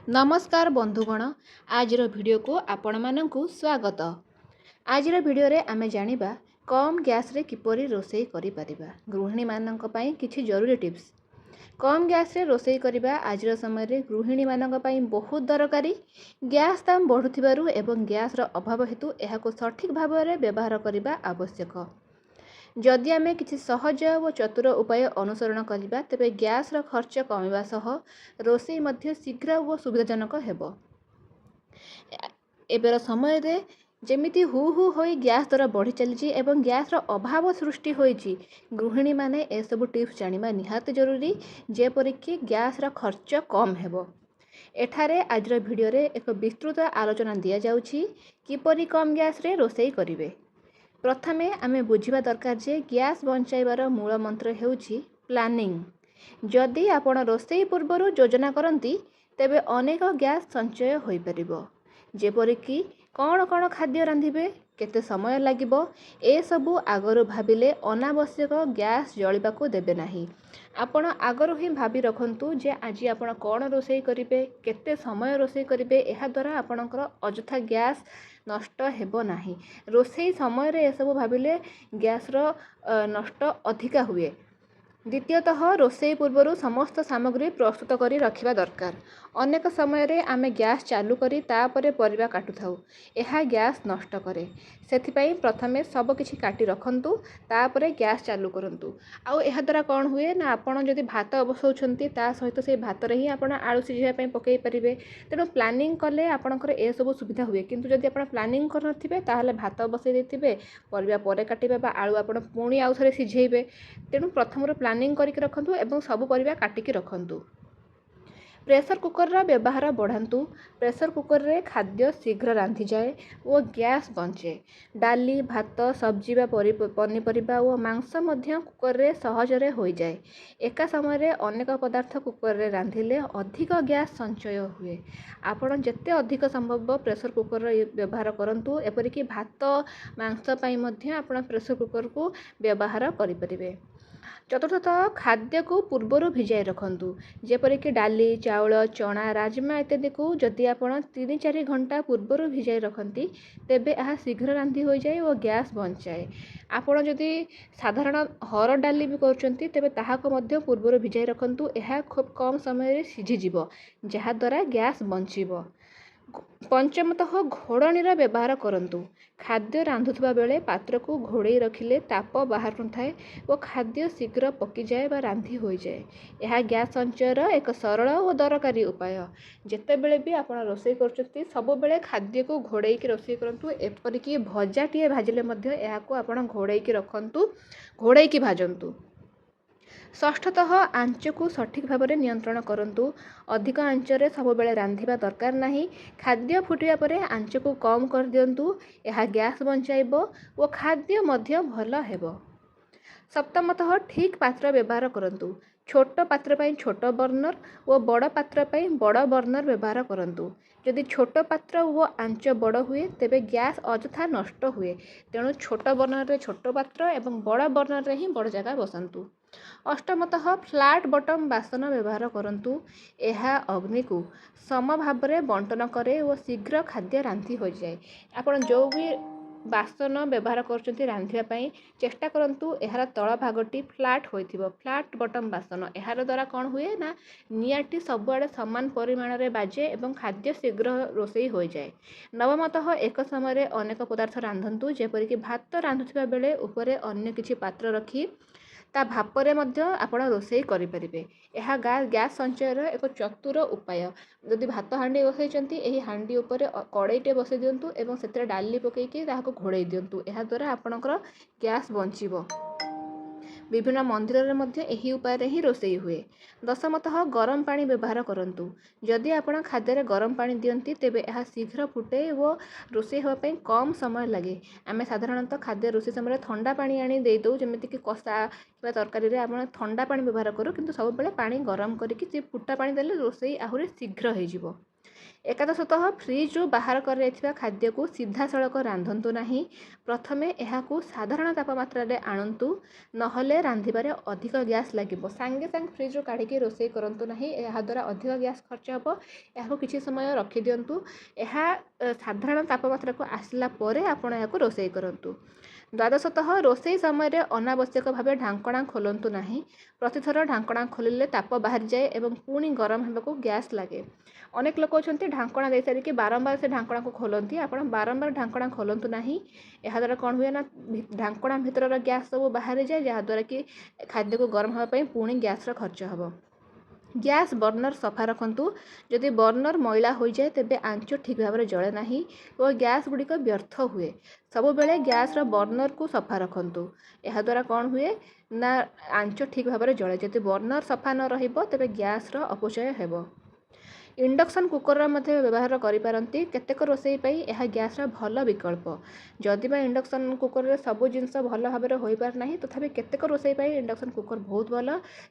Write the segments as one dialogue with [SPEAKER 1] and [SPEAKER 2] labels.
[SPEAKER 1] नमस्कार बंधुगण आज भिडियो को आपण मानकु स्वागत। आज भिडियो रे आमे जानिबा कम गैस रे किपरि रोसई करि परिबा। गृहिणी मानक पई किछि जरूरी टिप्स। कम गैस रे रोसई करिबा आज समय रे गृहिणी मानक पई बहुत दरकारी। गैस दाम बढ़ुथिबारु एवं गैस रो अभाव हेतु एहाको सठिक भाव रे व्यवहार करिबा आवश्यक। जदि आमे किछि सहज व चतुर उपाय अनुसरण करिबा तेबे गैस रो खर्च कमिबा सह रोसई मध्य शीघ्र व सुविधाजनक हेबो। एबेर समय रे जेमिति हु होई गैस दर बढ़ी चलीछि एवं गैस रो अभाव सृष्टि होईछि। गृहिणी माने ए सब टिप्स जानिबा निहात जरूरी जेपरि कि गैस रो खर्च कम हेबो। एठारे आज भिडियो रे एक विस्तृत आलोचना दिया जाउछि किपरि कम गैस रे रोसई करिवे। प्रथमे आमे बुझिबा दरकार जे गैस बंचाइबार मूल मंत्र हेउछि प्लानिंग। जदि आपण रोसई पूर्वरु योजना करंती तेबे अनेक गैस संचय होई परिबो। जेपरि कि कौन कौन खाद्य रांधिबे केते समय लागिबो ए सबु आगरु भाबिले अनावश्यक गैस जळिबाकू देबे नाही। आपण आगरु ही भाबी रखंतु जे आज आपण कौन रोसई करिवे केते समय रोसई करिवे एहा द्वारा आपणकर अजथा गैस नष्ट हेबो नाही। रोसई समय रे ए सबु भाबिले गैस रो नष्ट अधिका हुए। द्वितीयतः रोसई पूर्वरु समस्त सामग्री प्रस्तुत करी रखिबा दरकार। अनेक समय रे आमे गैस चालू करी तापरे परिबा काटु थाउ एहा गैस नष्ट करे। सेथिपई प्रथमे सब किछि काटी रखंतु तापरे गैस चालू करंतु। आउ एहा द्वारा कोन हुए ना आपण जदि भात बसौछंती ता सहित से भात रे ही आपण आलू सिझिबा पई पकेई परिबे। तेनो प्लानिंग कले आपणकर ए सब सुविधा हुए। किंतु जदि आपण प्लानिंग कर नथिबे ताहाले भात बसै देथिबे परिबा परे काटिबे बा आलू आपण पुणी आउ थरे सिझेइबे। तेनु प्रथमरो प्लानिंग करिक रखंतु एवं सब परिबा काटिकी रखंतु। प्रेशर कुकर रा व्यवहार बढ़ांतु। प्रेशर कुकर रे खाद्य शीघ्र रांधि जाए वो गैस बंचे। डाली भात सब्जी बा पनीपरिबा और मांस मध्य कुकर रे सहज रे होई जाए। एका समय रे अनेक पदार्थ कुकर रे रांधिले अधिक गैस संचय हुए। आपण जेते अधिक संभव प्रेशर कुकर रा व्यवहार करंतु। एपरि कि भात मांस पई मध्य आपण प्रेशर कुकर को व्यवहार करि परिबे। चतुर्थतः खाद्य को पूर्वरु भिजाई रखंतु। जेपरि कि डाली चाउल चना राजमा इत्यादि को जदि आपण 3-4 घंटा पूर्वरु भिजाई रखंती तेबे आहा शीघ्र रांधि होई जाए और गैस बंचाए। आपण जदि साधारण हरड़ डाली भी करचंती तेबे ताहाको मध्य पूर्वरु भिजाई रखंतु। एहा खूब कम समय रे सिझि जिवो जहा द्वारा गैस बंचिबो। पंचमतः घोड़नीर व्यवहार करंतु। खाद्य रांधुथबा बेले पात्र को घोड़े रखिले ताप बाहर नथाए और खाद्य शीघ्र पकी जाए बा रांधि होई जाए। यह गैस संचयर एक सरल और दरकारी उपाय। जेते बेले भी आपण रोसई करचंती सब बेले खाद्य को घोड़े की रोसई करंतु। एपरि कि भजाटिए भाजिले मध्य एहाको आपण घोड़े की रखंतु घोड़े की भाजंतु। षष्ठतः आंच को सठिक भाव में नियंत्रण करंतु। अधिक आंच रे सब बेले रांधिबा दरकार नाही। खाद्य फुटिया परे आंच को कम कर दियंतु। यह गैस बंचाइबो और खाद्य मध्य भल हेबो। सप्तमतः ठीक पात्र व्यवहार करंतु। छोट पात्र पई छोट बर्नर और बड़ पात्र पई बड़ बर्नर व्यवहार करंतु। यदि छोट पात्र वो आंच बड़ हुए तेबे गैस अजथा नष्ट हुए। तेणु छोट बर्नर रे छोट पात्र एवं बड़ बर्नर रे ही बड़ जगह बसंतु। अष्टमतः फ्लैट बटम बासन व्यवहार करंतु। एहा अग्नि को सम भाव में बंटन करे और शीघ्र खाद्य रांधि हो जाए। आपण जो भी बासन व्यवहार करचंती रांधिबा पई चेष्टा करंतु एहार तळ भागटी फ्लैट होइथिबो। फ्लैट बटम बासन एहार द्वारा कोन हुए ना नियाटी सबआडे समान परिमाण रे बाजे एवं खाद्य शीघ्र रोसई हो जाए। नवमतः एक समय रे अनेक पदार्थ रांधंतु। जेपरि कि भात रांधुथिबा बेले ऊपरे अन्य किछि पात्र रखी ता भापरे मध्य आपण रोसई करि परिबे। एहा गैस संचयर एक चतुर उपाय। जदि भात हांडी बसैचंती एही हांडी ऊपर कड़ाईटे बसै दियंतु एवं सेतरे डाली पकेइकी ताहाको घोड़ै दियंतु। एहा द्वारा आपणकर गैस बंचिबो। विभिन्न मंदिर रे मध्य एही उपाय रे ही रोसई हुए। दशमतः गरम पानी व्यवहार करंतु। जदि आपण खाद्य रे गरम पानी दियंती तेबे एहा शीघ्र फुटे वो रोसई होबा पई कम समय लागे। आमे साधारणतः खाद्य रोसई समय ठंडा पानी आनी देई दउ जेमिति कि कषा किबा तरकारी रे आपण ठंडा पानी व्यवहार करू। किंतु सब बेले पानी गरम करिकि जे फुटा पानी देले रोसई आहुरी शीघ्र होई जिवो। ଏକାଦଶତଃ ଫ୍ରିଜ୍ରୁ ବାହାର କରାଯାଇଥିବା ଖାଦ୍ୟକୁ ସିଧାସଳଖ ରାନ୍ଧନ୍ତୁ ନାହିଁ। ପ୍ରଥମେ ଏହାକୁ ସାଧାରଣ ତାପମାତ୍ରାରେ ଆଣନ୍ତୁ, ନହେଲେ ରାନ୍ଧିବାରେ ଅଧିକ ଗ୍ୟାସ୍ ଲାଗିବ। ସାଙ୍ଗେ ସାଙ୍ଗେ ଫ୍ରିଜ୍ରୁ କାଢ଼ିକି ରୋଷେଇ କରନ୍ତୁ ନାହିଁ, ଏହାଦ୍ୱାରା ଅଧିକ ଗ୍ୟାସ୍ ଖର୍ଚ୍ଚ ହେବ। ଏହାକୁ କିଛି ସମୟ ରଖିଦିଅନ୍ତୁ। ଏହା ସାଧାରଣ ତାପମାତ୍ରାକୁ ଆସିଲା ପରେ ଆପଣ ଏହାକୁ ରୋଷେଇ କରନ୍ତୁ। ଦ୍ୱାଦଶତଃ ରୋଷେଇ ସମୟରେ ଅନାବଶ୍ୟକ ଭାବେ ଢାଙ୍କଣା ଖୋଲନ୍ତୁ ନାହିଁ। ପ୍ରତିଥର ଢାଙ୍କଣା ଖୋଲିଲେ ତାପ ବାହାରିଯାଏ ଏବଂ ପୁଣି ଗରମ ହେବାକୁ ଗ୍ୟାସ୍ ଲାଗେ। ଅନେକ ଲୋକ ଅଛନ୍ତି ଢାଙ୍କଣା ଦେଇସାରିକି ବାରମ୍ବାର ସେ ଢାଙ୍କଣାକୁ ଖୋଲନ୍ତି। ଆପଣ ବାରମ୍ବାର ଢାଙ୍କଣା ଖୋଲନ୍ତୁ ନାହିଁ। ଏହାଦ୍ୱାରା କ'ଣ ହୁଏ ନା ଢାଙ୍କଣା ଭିତରର ଗ୍ୟାସ୍ ସବୁ ବାହାରିଯାଏ, ଯାହାଦ୍ୱାରା କି ଖାଦ୍ୟକୁ ଗରମ ହେବା ପାଇଁ ପୁଣି ଗ୍ୟାସ୍ର ଖର୍ଚ୍ଚ ହେବ। ଗ୍ୟାସ୍ ବର୍ଣ୍ଣର ସଫା ରଖନ୍ତୁ। ଯଦି ବର୍ଣ୍ଣର ମଇଳା ହୋଇଯାଏ ତେବେ ଆଞ୍ଚ ଠିକ୍ ଭାବରେ ଜଳେ ନାହିଁ ଓ ଗ୍ୟାସ୍ ଗୁଡ଼ିକ ବ୍ୟର୍ଥ ହୁଏ। ସବୁବେଳେ ଗ୍ୟାସ୍ର ବର୍ଣ୍ଣରକୁ ସଫା ରଖନ୍ତୁ। ଏହାଦ୍ୱାରା କ'ଣ ହୁଏ ନା ଆଞ୍ଚ ଠିକ୍ ଭାବରେ ଜଳେ। ଯଦି ବର୍ଣ୍ଣର ସଫା ନ ରହିବ ତେବେ ଗ୍ୟାସ୍ର ଅପଚୟ ହେବ। ଇଣ୍ଡକ୍ସନ୍ କୁକର୍ର ମଧ୍ୟ ବ୍ୟବହାର କରିପାରନ୍ତି। କେତେକ ରୋଷେଇ ପାଇଁ ଏହା ଗ୍ୟାସ୍ର ଭଲ ବିକଳ୍ପ। ଯଦିବା ଇଣ୍ଡକ୍ସନ୍ କୁକର୍ରେ ସବୁ ଜିନିଷ ଭଲ ଭାବରେ ହୋଇପାରେ ନାହିଁ, ତଥାପି କେତେକ ରୋଷେଇ ପାଇଁ ଇଣ୍ଡକ୍ସନ୍ କୁକର୍ ବହୁତ ଭଲ।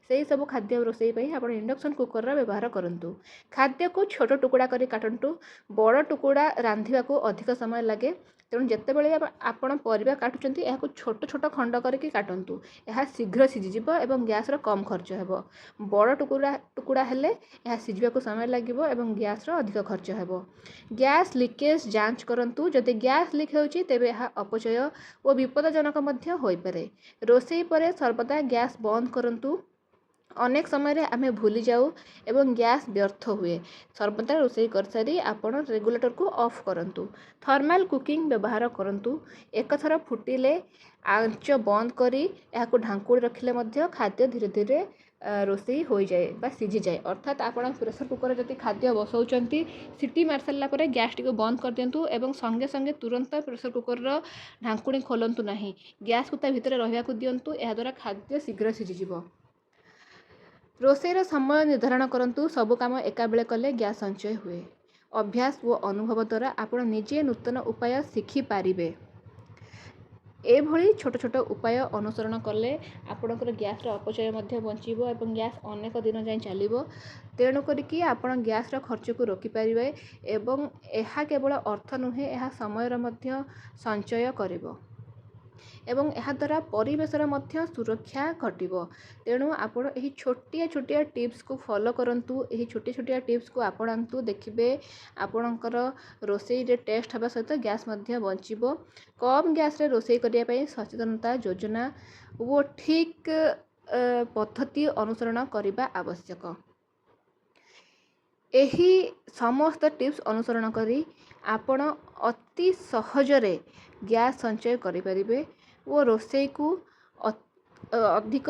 [SPEAKER 1] ସେହିସବୁ ଖାଦ୍ୟ ରୋଷେଇ ପାଇଁ ଆପଣ ଇଣ୍ଡକ୍ସନ୍ କୁକର୍ର ବ୍ୟବହାର କରନ୍ତୁ। ଖାଦ୍ୟକୁ ଛୋଟ ଟୁକୁଡ଼ା କରି କାଟନ୍ତୁ। ବଡ଼ ଟୁକୁଡ଼ା ରାନ୍ଧିବାକୁ ଅଧିକ ସମୟ ଲାଗେ। ତେଣୁ ଯେତେବେଳେ ଆପଣ ପରିବା କାଟୁଛନ୍ତି ଏହାକୁ ଛୋଟ ଛୋଟ ଖଣ୍ଡ କରିକି କାଟନ୍ତୁ। ଏହା ଶୀଘ୍ର ସିଝିଯିବ ଏବଂ ଗ୍ୟାସ୍ର କମ୍ ଖର୍ଚ୍ଚ ହେବ। ବଡ଼ ଟୁକୁଡ଼ା ହେଲେ ଏହା ସିଝିବାକୁ ସମୟ ଲାଗିବ ଏବଂ ଗ୍ୟାସ୍ର ଅଧିକ ଖର୍ଚ୍ଚ ହେବ। ଗ୍ୟାସ୍ ଲିକେଜ୍ ଯାଞ୍ଚ କରନ୍ତୁ। ଯଦି ଗ୍ୟାସ୍ ଲିକ୍ ହେଉଛି ତେବେ ଏହା ଅପଚୟ ଓ ବିପଦଜନକ ମଧ୍ୟ ହୋଇପାରେ। ରୋଷେଇ ପରେ ସର୍ବଦା ଗ୍ୟାସ୍ ବନ୍ଦ କରନ୍ତୁ। ଅନେକ ସମୟରେ ଆମେ ଭୁଲି ଯାଉ ଏବଂ ଗ୍ୟାସ୍ ବ୍ୟର୍ଥ ହୁଏ। ସର୍ବଦା ରୋଷେଇ କରିସାରି ଆପଣ ରେଗୁଲେଟରକୁ ଅଫ୍ କରନ୍ତୁ। ଥର୍ମାଲ୍ କୁକିଂ ବ୍ୟବହାର କରନ୍ତୁ। ଏକଥର ଫୁଟିଲେ ଆଞ୍ଚ ବନ୍ଦ କରି ଏହାକୁ ଢାଙ୍କୁଣି ରଖିଲେ ମଧ୍ୟ ଖାଦ୍ୟ ଧୀରେ ଧୀରେ ରୋଷେଇ ହୋଇଯାଏ ବା ସିଝିଯାଏ। ଅର୍ଥାତ୍ ଆପଣ ପ୍ରେସର କୁକର୍ରେ ଯଦି ଖାଦ୍ୟ ବସାଉଛନ୍ତି, ସିଟି ମାରିସାରିଲା ପରେ ଗ୍ୟାସ୍ଟିକୁ ବନ୍ଦ କରିଦିଅନ୍ତୁ ଏବଂ ସଙ୍ଗେ ସଙ୍ଗେ ତୁରନ୍ତ ପ୍ରେସର କୁକର୍ର ଢାଙ୍କୁଣି ଖୋଲନ୍ତୁ ନାହିଁ। ଗ୍ୟାସ୍କୁ ତା ଭିତରେ ରହିବାକୁ ଦିଅନ୍ତୁ। ଏହାଦ୍ୱାରା ଖାଦ୍ୟ ଶୀଘ୍ର ସିଝିଯିବ। ରୋଷେଇର ସମୟ ନିର୍ଦ୍ଧାରଣ କରନ୍ତୁ। ସବୁ କାମ ଏକାବେଳେ କଲେ ଗ୍ୟାସ୍ ସଞ୍ଚୟ ହୁଏ। ଅଭ୍ୟାସ ଓ ଅନୁଭବ ଦ୍ୱାରା ଆପଣ ନିଜେ ନୂତନ ଉପାୟ ଶିଖିପାରିବେ। ଏଭଳି ଛୋଟ ଛୋଟ ଉପାୟ ଅନୁସରଣ କଲେ ଆପଣଙ୍କର ଗ୍ୟାସ୍ର ଅପଚୟ ମଧ୍ୟ ବଞ୍ଚିବ ଏବଂ ଗ୍ୟାସ୍ ଅନେକ ଦିନ ଯାଏଁ ଚାଲିବ। ତେଣୁ କରିକି ଆପଣ ଗ୍ୟାସ୍ର ଖର୍ଚ୍ଚକୁ ରୋକିପାରିବେ ଏବଂ ଏହା କେବଳ ଅର୍ଥ ନୁହେଁ, ଏହା ସମୟର ମଧ୍ୟ ସଞ୍ଚୟ କରିବ ଏବଂ ଏହାଦ୍ୱାରା ପରିବେଶର ମଧ୍ୟ ସୁରକ୍ଷା ଘଟିବ। ତେଣୁ ଆପଣ ଏହି ଛୋଟିଆ ଛୋଟିଆ ଟିପ୍ସକୁ ଫଲୋ କରନ୍ତୁ। ଏହି ଛୋଟିଆ ଛୋଟିଆ ଟିପ୍ସକୁ ଆପଣାନ୍ତୁ। ଦେଖିବେ ଆପଣଙ୍କର ରୋଷେଇରେ ଟେଷ୍ଟ ହେବା ସହିତ ଗ୍ୟାସ୍ ମଧ୍ୟ ବଞ୍ଚିବ। କମ୍ ଗ୍ୟାସ୍ରେ ରୋଷେଇ କରିବା ପାଇଁ ସଚେତନତା ଯୋଜନା ଓ ଠିକ୍ ପଦ୍ଧତି ଅନୁସରଣ କରିବା ଆବଶ୍ୟକ। ଏହି ସମସ୍ତ ଟିପ୍ସ ଅନୁସରଣ କରି ଆପଣ ଅତି ସହଜରେ ଗ୍ୟାସ୍ ସଞ୍ଚୟ କରିପାରିବେ ଓ ରୋଷେଇକୁ ଅଧିକ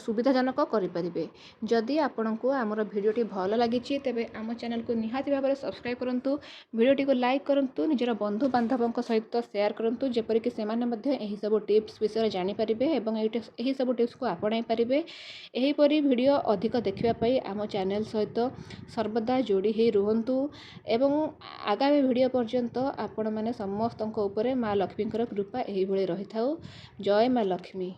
[SPEAKER 1] ସୁବିଧାଜନକ କରିପାରିବେ। ଯଦି ଆପଣଙ୍କୁ ଆମର ଭିଡ଼ିଓଟି ଭଲ ଲାଗିଛି ତେବେ ଆମ ଚ୍ୟାନେଲକୁ ନିହାତି ଭାବରେ ସବସ୍କ୍ରାଇବ୍ କରନ୍ତୁ। ଭିଡ଼ିଓଟିକୁ ଲାଇକ୍ କରନ୍ତୁ। ନିଜର ବନ୍ଧୁବାନ୍ଧବଙ୍କ ସହିତ ସେୟାର କରନ୍ତୁ, ଯେପରିକି ସେମାନେ ମଧ୍ୟ ଏହିସବୁ ଟିପ୍ସ ବିଷୟରେ ଜାଣିପାରିବେ ଏବଂ ଏହିସବୁ ଟିପ୍ସକୁ ଆପଣାଇ ପାରିବେ। ଏହିପରି ଭିଡ଼ିଓ ଅଧିକ ଦେଖିବା ପାଇଁ ଆମ ଚ୍ୟାନେଲ ସହିତ ସର୍ବଦା ଯୋଡ଼ି ହୋଇ ରୁହନ୍ତୁ ଏବଂ ଆଗାମୀ ଭିଡ଼ିଓ ପର୍ଯ୍ୟନ୍ତ ଆପଣମାନେ ସମସ୍ତଙ୍କ ଉପରେ ମା ଲକ୍ଷ୍ମୀଙ୍କର କୃପା ଏହିଭଳି ରହିଥାଉ। ଜୟ ମା ଲକ୍ଷ୍ମୀ।